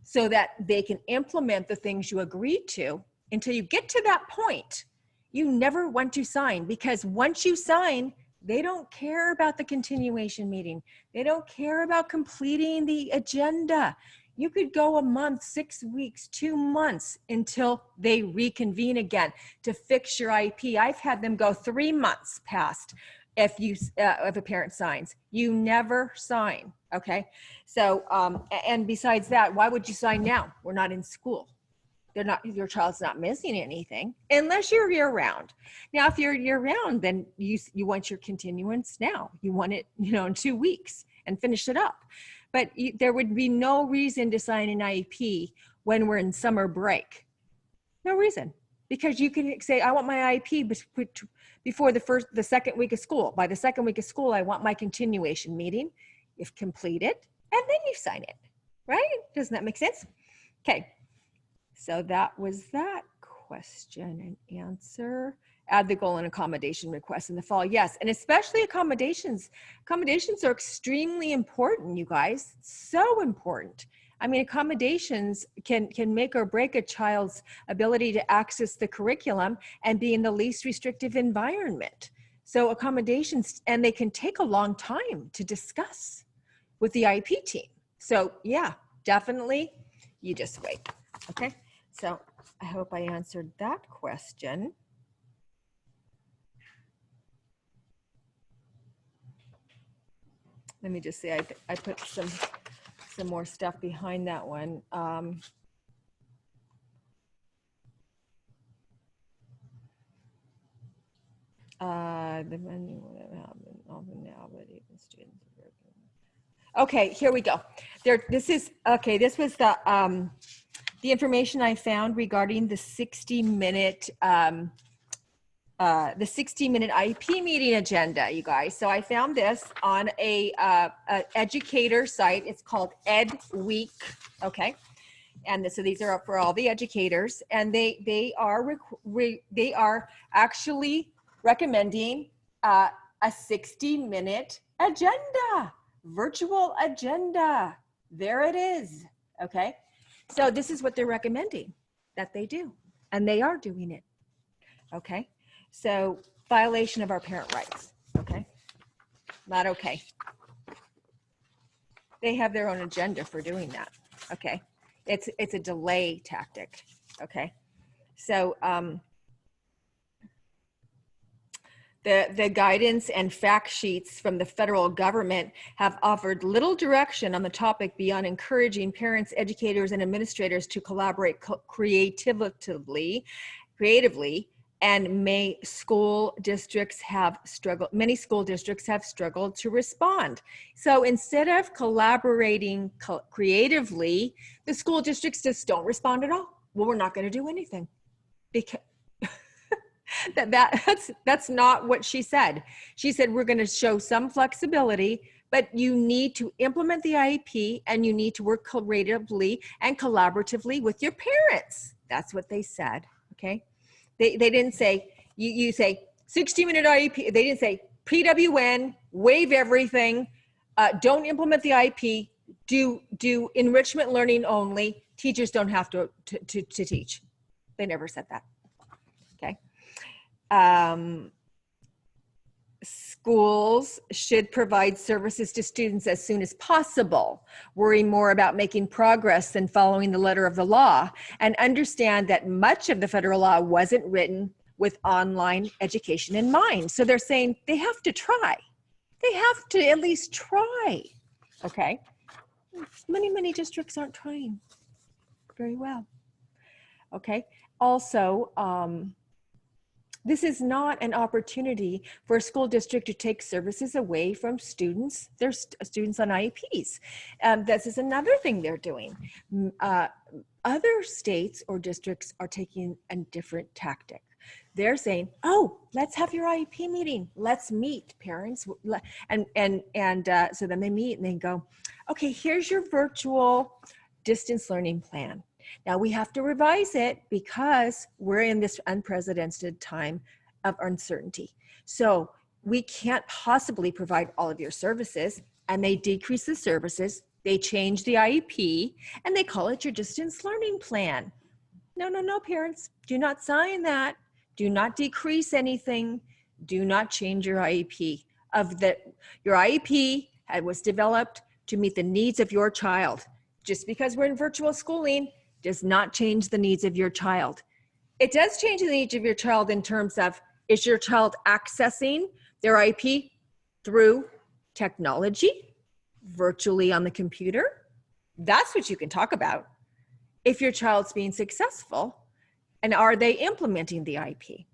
so that they can implement the things you agreed to. Until you get to that point, you never want to sign, because once you sign, they don't care about the continuation meeting. They don't care about completing the agenda. You could go a month, 6 weeks, 2 months until they reconvene again to fix your IEP. I've had them go 3 months past if a parent signs. You never sign, okay? So, and besides that, why would you sign now? We're not in school. Your child's not missing anything unless you're year round. Now, if you're year round, then you want your continuance now. You want it, in 2 weeks and finish it up. But there would be no reason to sign an IEP when we're in summer break. No reason. because you can say, I want my IEP before the second week of school. By the second week of school, I want my continuation meeting, if completed, and then you sign it, right? Doesn't that make sense? Okay, so that was that question and answer. Add the goal and accommodation request in the fall. Yes, and especially accommodations. Accommodations are extremely important, you guys, so important. I mean, accommodations can make or break a child's ability to access the curriculum and be in the least restrictive environment. So accommodations, and they can take a long time to discuss with the IEP team. So yeah, definitely, you just wait, okay? So I hope I answered that question. Let me just say, I put some more stuff behind that one. The menu would have happened often now, but even students. Okay, here we go. This was the information I found regarding the 60-minute IEP meeting agenda, you guys. So I found this on a educator site. It's called Ed Week. Okay, and so these are for all the educators, and they are actually recommending a 60-minute agenda, virtual agenda. There it is. Okay, so this is what they're recommending that they do, and they are doing it. Okay. So violation of our parent rights, okay? Not okay. They have their own agenda for doing that, okay? It's a delay tactic, okay? So the guidance and fact sheets from the federal government have offered little direction on the topic beyond encouraging parents, educators, and administrators to collaborate creatively, and many school districts have struggled to respond. So instead of collaborating creatively, the school districts just don't respond at all. Well, we're not going to do anything, because that's not what she said. She said, we're going to show some flexibility, but you need to implement the IEP and you need to work creatively and collaboratively with your parents. That's what they said, okay? They didn't say, you say 60-minute IEP. They didn't say PWN, waive everything, don't implement the IEP, do enrichment learning only. Teachers don't have to teach. They never said that, okay? Schools should provide services to students as soon as possible, worry more about making progress than following the letter of the law, and understand that much of the federal law wasn't written with online education in mind. So they're saying they have to try. They have to at least try, okay? Many districts aren't trying very well, okay? Also, this is not an opportunity for a school district to take services away from students. There's students on IEPs. This is another thing they're doing. Other states or districts are taking a different tactic. They're saying, oh, let's have your IEP meeting. Let's meet, parents. So then they meet and they go, okay, here's your virtual distance learning plan. Now we have to revise it because we're in this unprecedented time of uncertainty. So we can't possibly provide all of your services, and they decrease the services, they change the IEP, and they call it your distance learning plan. No, parents, do not sign that. Do not decrease anything. Do not change your IEP. Your IEP was developed to meet the needs of your child. Just because we're in virtual schooling does not change the needs of your child. It does change the needs of your child in terms of, is your child accessing their IEP through technology, virtually on the computer? That's what you can talk about. If your child's being successful, and are they implementing the IEP?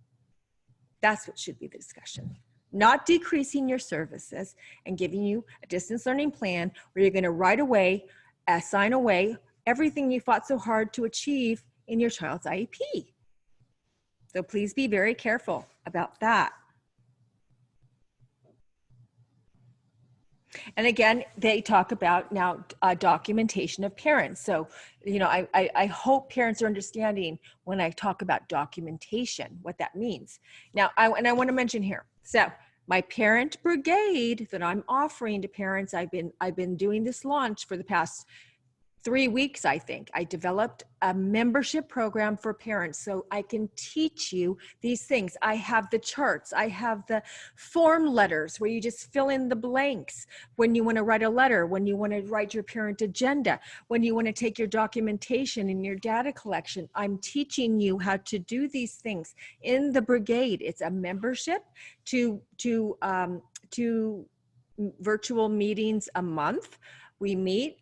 That's what should be the discussion. Not decreasing your services and giving you a distance learning plan where you're gonna right away sign away everything you fought so hard to achieve in your child's IEP. So please be very careful about that. And again, they talk about now documentation of parents. So, you know, I hope parents are understanding when I talk about documentation, what that means. Now, I want to mention here, so my parent brigade that I'm offering to parents, I've been doing this launch for the past 3 weeks, I think. I developed a membership program for parents so I can teach you these things. I have the charts. I have the form letters where you just fill in the blanks when you want to write a letter, when you want to write your parent agenda, when you want to take your documentation and your data collection. I'm teaching you how to do these things in the brigade. It's a membership to virtual meetings a month. We meet,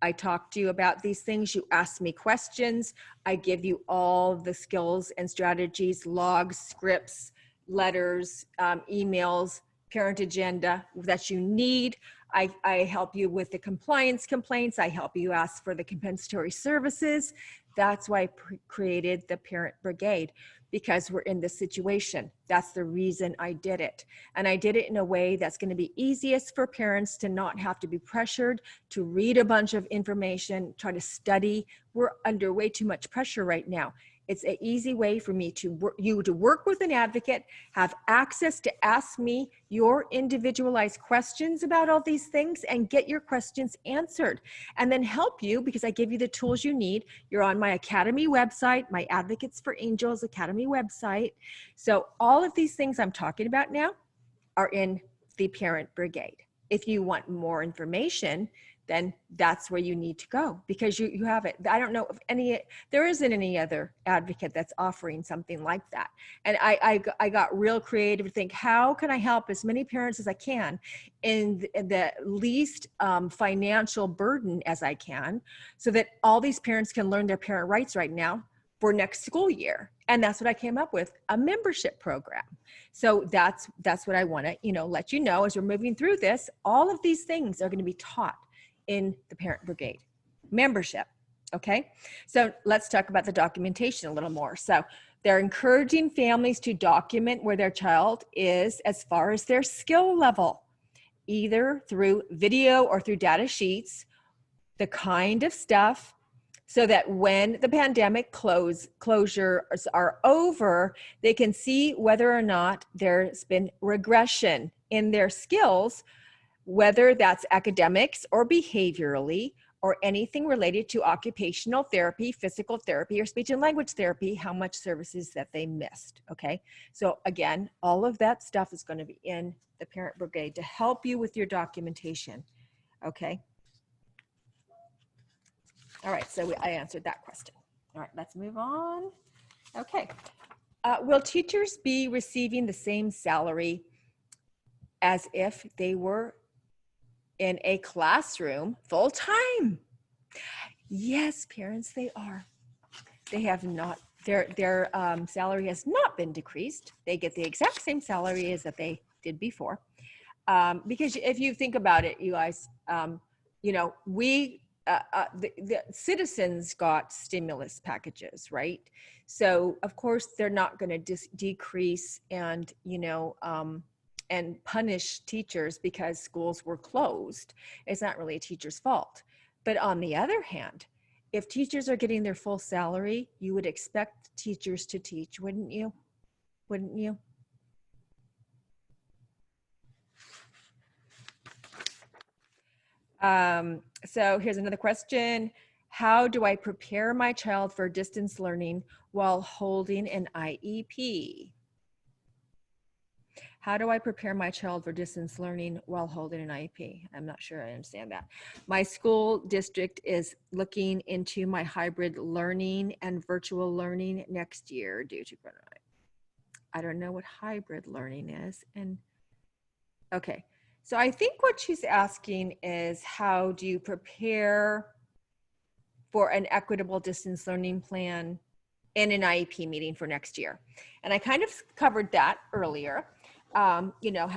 I talk to you about these things. You ask me questions. I give you all the skills and strategies, logs, scripts, letters, emails, parent agenda that you need. I help you with the compliance complaints. I help you ask for the compensatory services. That's why I created the Parent Brigade, because we're in this situation. That's the reason I did it. And I did it in a way that's going to be easiest for parents to not have to be pressured to read a bunch of information, try to study. We're under way too much pressure right now. It's an easy way for me to work with an advocate, have access to ask me your individualized questions about all these things and get your questions answered, and then help you because I give you the tools you need. You're on my Academy website, my Advocates for Angels Academy website. So all of these things I'm talking about now are in the Parent Brigade. If you want more information, then that's where you need to go because you have it. I don't know if there isn't any other advocate that's offering something like that. And I got real creative to think, how can I help as many parents as I can in the least financial burden as I can, so that all these parents can learn their parent rights right now for next school year. And that's what I came up with, a membership program. So that's what I want to, let you know as we're moving through this. All of these things are going to be taught in the Parent Brigade membership. Okay, so let's talk about the documentation a little more. So they're encouraging families to document where their child is as far as their skill level, either through video or through data sheets, the kind of stuff, so that when the pandemic closures are over, they can see whether or not there's been regression in their skills, whether that's academics or behaviorally or anything related to occupational therapy, physical therapy, or speech and language therapy, how much services that they missed, okay? So again, all of that stuff is going to be in the Parent Brigade to help you with your documentation, okay? All right, so I answered that question. All right, let's move on. Okay, will teachers be receiving the same salary as if they were in a classroom full time? Yes, parents, they are. They have not, their salary has not been decreased. They get the exact same salary as that they did before. Because if you think about it, you guys, the citizens got stimulus packages, right? So of course they're not going to decrease and, and punish teachers because schools were closed. It's not really a teacher's fault. But on the other hand, if teachers are getting their full salary, you would expect teachers to teach, wouldn't you? Wouldn't you? So here's another question. How do I prepare my child for distance learning while holding an IEP? How do I prepare my child for distance learning while holding an IEP? I'm not sure I understand that. My school district is looking into my hybrid learning and virtual learning next year due to coronavirus. I don't know what hybrid learning is. And okay, so I think what she's asking is, how do you prepare for an equitable distance learning plan in an IEP meeting for next year? And I kind of covered that earlier. How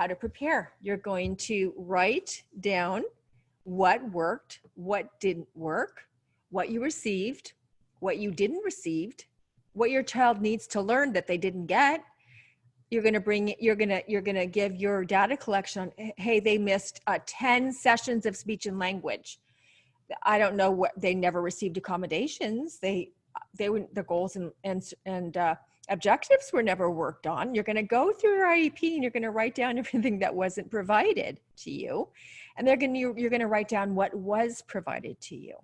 to prepare. You're going to write down what worked, what didn't work, what you received, what you didn't receive, what your child needs to learn that they didn't get. You're going to bring it, you're going to give your data collection on, hey, they missed 10 sessions of speech and language. I don't know what, they never received accommodations. They were, the goals and objectives were never worked on. You're going to go through your IEP and you're going to write down everything that wasn't provided to you. And you're going to write down what was provided to you.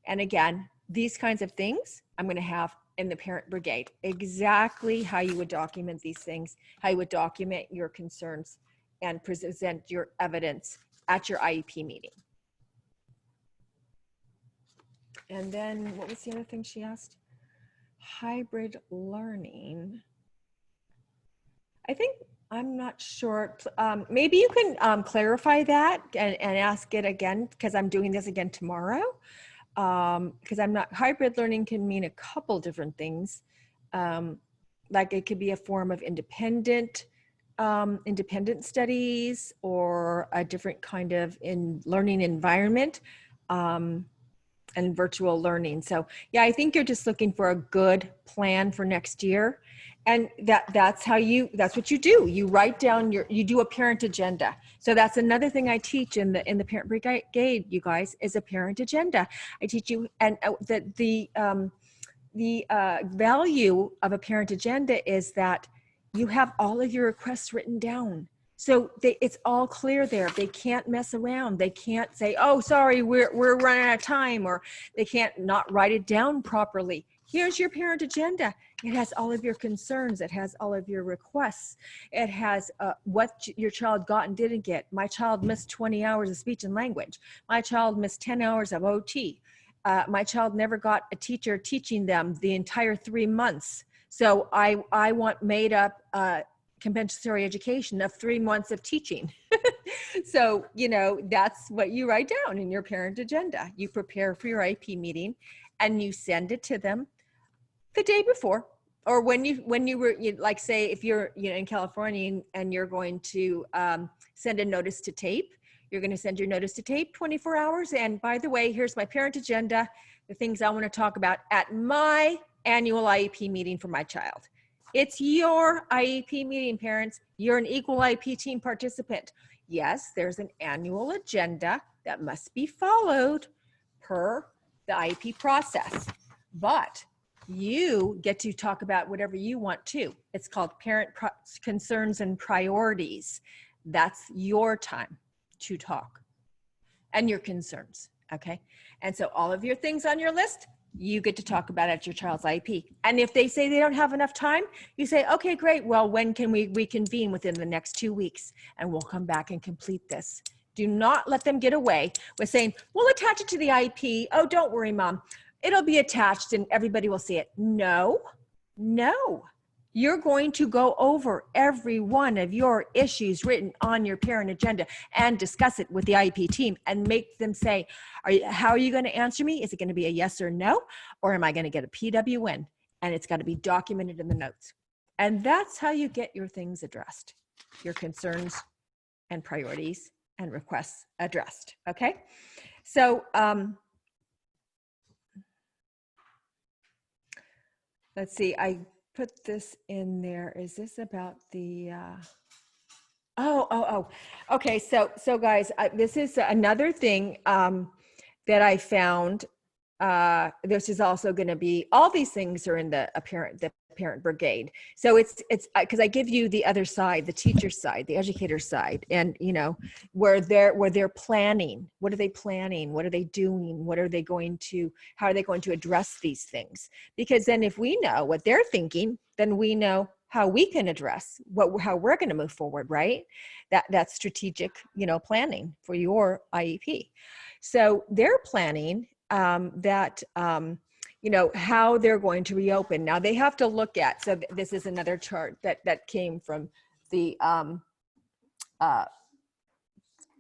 And again, these kinds of things I'm going to have in the parent brigade, exactly how you would document these things, how you would document your concerns and present your evidence at your IEP meeting. And then what was the other thing she asked? Hybrid learning. I think, I'm not sure. Maybe you can clarify that and ask it again, because I'm doing this again tomorrow. Because I'm not, hybrid learning can mean a couple different things. Like it could be a form of independent studies, or a different kind of learning environment, and virtual learning. So yeah, I think you're just looking for a good plan for next year. And that's what you do. You write down you do a parent agenda. So that's another thing I teach in the parent brigade, you guys, is a parent agenda. I teach you, and the value of a parent agenda is that you have all of your requests written down. So it's all clear there. They can't mess around. They can't say, oh, sorry, we're running out of time, or they can't not write it down properly. Here's your parent agenda. It has all of your concerns. It has all of your requests. It has what your child got and didn't get. My child missed 20 hours of speech and language. My child missed 10 hours of OT. My child never got a teacher teaching them the entire 3 months. So I want made up compensatory education of 3 months of teaching. So, that's what you write down in your parent agenda. You prepare for your IP meeting and you send it to them the day before, or when you were, like, say, if you're in California and you're going to send a notice to tape, you're going to send your notice to tape 24 hours. And by the way, here's my parent agenda, the things I want to talk about at my annual IEP meeting for my child. It's your IEP meeting, parents. You're an equal IEP team participant. Yes, there's an annual agenda that must be followed per the IEP process, but you get to talk about whatever you want to. It's called parent concerns and priorities. That's your time to talk and your concerns, okay? And so all of your things on your list, you get to talk about at your child's IEP. And if they say they don't have enough time, you say, okay, great. Well, when can we reconvene? Within the next 2 weeks, and we'll come back and complete this. Do not let them get away with saying, we'll attach it to the IEP. Oh, don't worry, Mom. It'll be attached and everybody will see it. No. You're going to go over every one of your issues written on your parent agenda and discuss it with the IEP team and make them say, how are you going to answer me? Is it going to be a yes or no? Or am I going to get a PWN? And it's got to be documented in the notes. And that's how you get your things addressed, your concerns and priorities and requests addressed. Okay. So, let's see, I put this in there. Is this about the, okay. So guys, this is another thing that I found. This is also going to be, all these things are in the parent brigade. So it's because I give you the other side, the teacher side, the educator side, and where they're planning. What are they planning? What are they doing? How are they going to address these things? Because then if we know what they're thinking, then we know how we can address how we're going to move forward, right? That's strategic, planning for your IEP. So they're planning how they're going to reopen. Now they have to look at, so this is another chart that came from the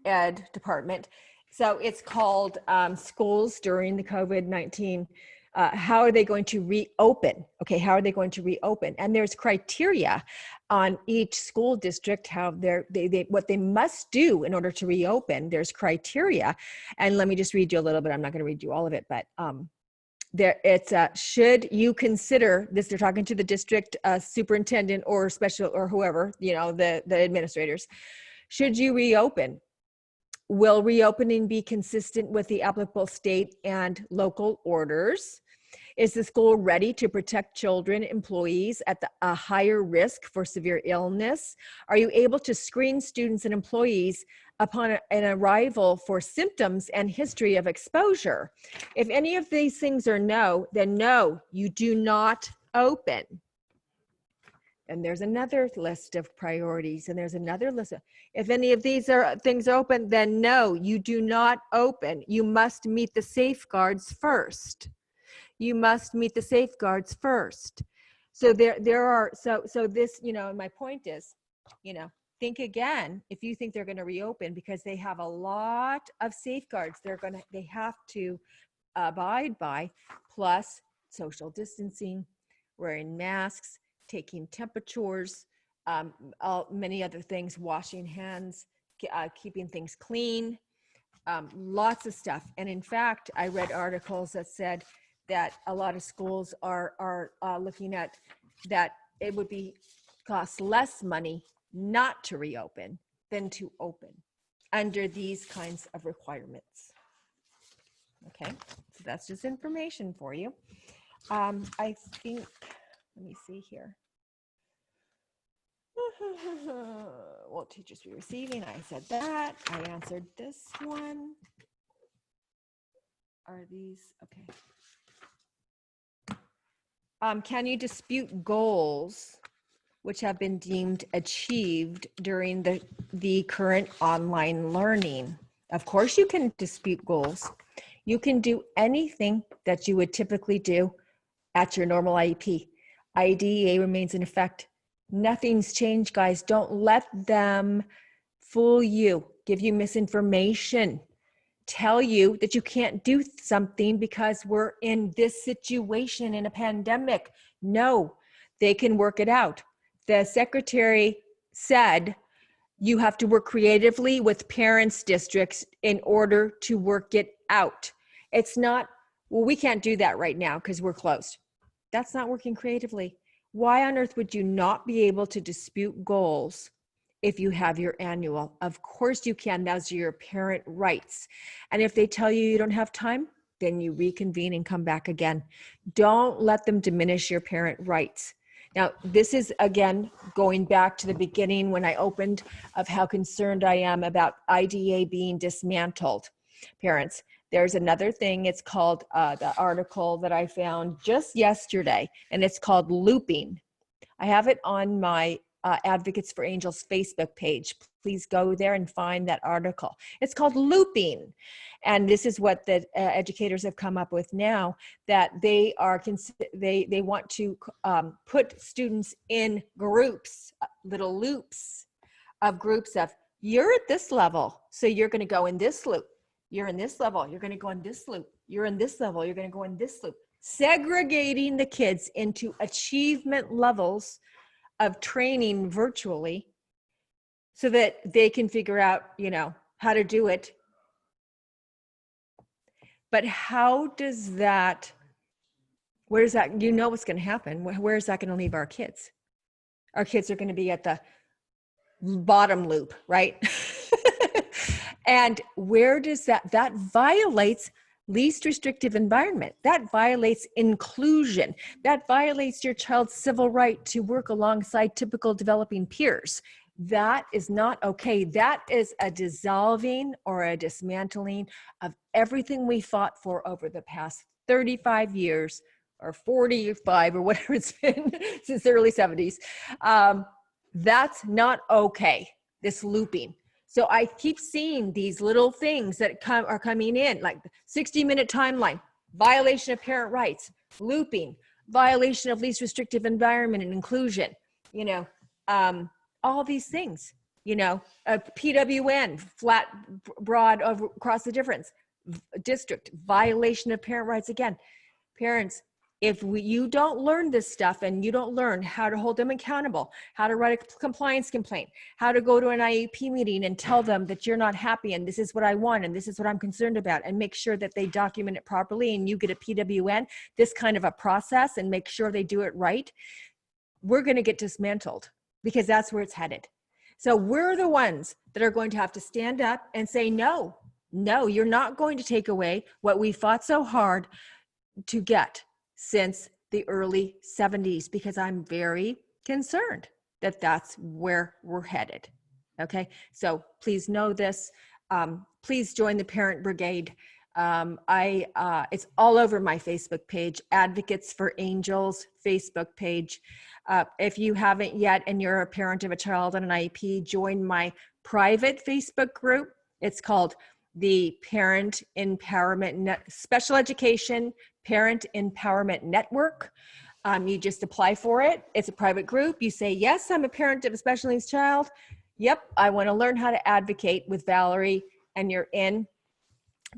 ed department. So it's called schools during the COVID-19. How are they going to reopen? Okay, how are they going to reopen? And there's criteria on each school district, how what they must do in order to reopen. There's criteria. And let me just read you a little bit. I'm not going to read you all of it, but there, it's should you consider this? They're talking to the district superintendent or special or whoever, you know, the administrators. Should you reopen? Will reopening be consistent with the applicable state and local orders? Is the school ready to protect children, employees at a higher risk for severe illness? Are you able to screen students and employees upon an arrival for symptoms and history of exposure? If any of these things are no, then no, you do not open. And there's another list of priorities, and there's another list. If any of these things are open, then no, you do not open. You must meet the safeguards first. You must meet the safeguards first. So there are, so this, you know, my point is, you know, think again, if you think they're going to reopen, because they have a lot of safeguards they have to abide by, plus social distancing, wearing masks, taking temperatures, many other things, washing hands, keeping things clean, lots of stuff. And in fact, I read articles that said that a lot of schools are looking at that it would cost less money not to reopen than to open under these kinds of requirements. Okay, so that's just information for you. I think, let me see here. Will teachers be receiving? I said that. I answered this one. Are these, okay. Can you dispute goals which have been deemed achieved during the current online learning? Of course you can dispute goals. You can do anything that you would typically do at your normal IEP. IDEA remains in effect. Nothing's changed, guys. Don't let them fool you, give you misinformation, tell you that you can't do something because we're in this situation in a pandemic. No, they can work it out. The secretary said you have to work creatively with parents' districts in order to work it out. It's not, well, we can't do that right now because we're closed. That's not working creatively. Why on earth would you not be able to dispute goals if you have your annual? Of course you can. Those are your parent rights. And if they tell you you don't have time, then you reconvene and come back again. Don't let them diminish your parent rights. Now, this is, again, going back to the beginning when I opened of how concerned I am about IDA being dismantled. Parents, there's another thing. It's called the article that I found just yesterday, and it's called looping. I have it on my Advocates for Angels Facebook page. Please go there and find that article. It's called looping. And this is what the educators have come up with now, that they want to put students in groups, little loops of groups of, you're at this level, so you're going to go in this loop. You're in this level, you're going to go in this loop. You're in this level, you're going to go in this loop. Segregating the kids into achievement levels of training virtually so that they can figure out, you know, how to do it. But how does that, where is that, you know what's going to happen? Where is that going to leave our kids? Our kids are going to be at the bottom loop, right? And where does that violates least restrictive environment. That violates inclusion. That violates your child's civil right to work alongside typical developing peers. That is not okay. That is a dissolving or a dismantling of everything we fought for over the past 35 years or 45 or whatever it's been since the early 70s. That's not okay, this looping. So I keep seeing these little things that are coming in, like the 60-minute timeline, violation of parent rights, looping, violation of least restrictive environment and inclusion, you know, all these things, you know, PWN, flat, broad, across the difference, district, violation of parent rights. Again, parents, If you don't learn this stuff and you don't learn how to hold them accountable, how to write a compliance complaint, how to go to an IEP meeting and tell them that you're not happy and this is what I want and this is what I'm concerned about, and make sure that they document it properly and you get a PWN, this kind of a process, and make sure they do it right, we're going to get dismantled, because that's where it's headed. So we're the ones that are going to have to stand up and say, no, you're not going to take away what we fought so hard to get since the early 70s, because I'm very concerned that that's where we're headed. Okay, so please know this. Please join the Parent Brigade. It's all over my Facebook page, Advocates for Angels Facebook page. If you haven't yet and you're a parent of a child on an IEP, join my private Facebook group. It's called the Parent Empowerment Special Education Parent Empowerment Network. You just apply for it. It's a private group. You say, yes, I'm a parent of a special needs child. Yep, I want to learn how to advocate with Valerie, and you're in.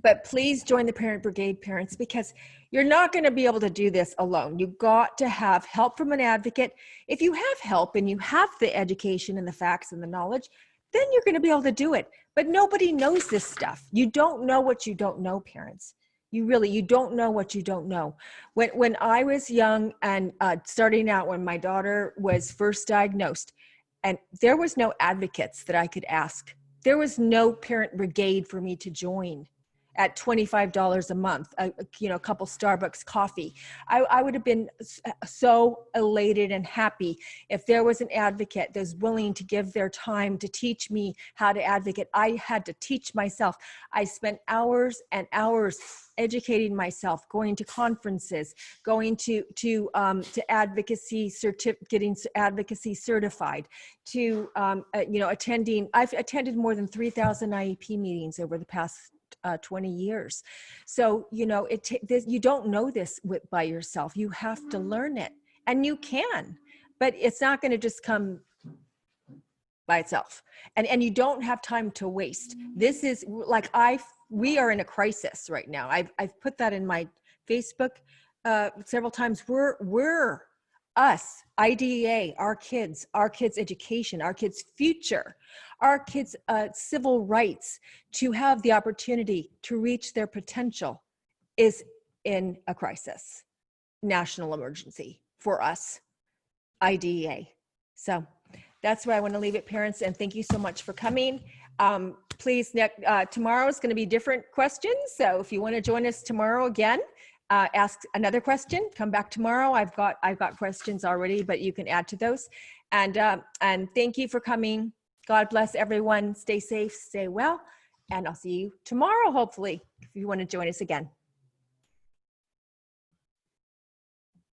But please join the Parent Brigade, parents, because you're not going to be able to do this alone. You've got to have help from an advocate. If you have help and you have the education and the facts and the knowledge, then you're going to be able to do it. But nobody knows this stuff. You don't know what you don't know, parents. You don't know what you don't know. When I was young and starting out, when my daughter was first diagnosed, and there was no advocates that I could ask. There was no Parent Brigade for me to join at $25 a month, a couple Starbucks coffee. I would have been so elated and happy if there was an advocate that was willing to give their time to teach me how to advocate. I had to teach myself. I spent hours and hours educating myself, going to conferences, going to advocacy getting advocacy certified, to attending. I've attended more than 3,000 IEP meetings over the past 20 years. So, you don't know this by yourself. You have to learn it, and you can, but it's not going to just come by itself. And you don't have time to waste. This is like, we are in a crisis right now. I've put that in my Facebook several times. We're us, IDEA, our kids' education, our kids' future, our kids' civil rights to have the opportunity to reach their potential is in a crisis, national emergency for us, IDEA. So that's where I want to leave it, parents, and thank you so much for coming. Please, tomorrow is going to be different questions, so if you want to join us tomorrow again, ask another question, come back tomorrow. I've got questions already, but you can add to those. And thank you for coming. God bless everyone. Stay safe, stay well, and I'll see you tomorrow, hopefully, if you want to join us again.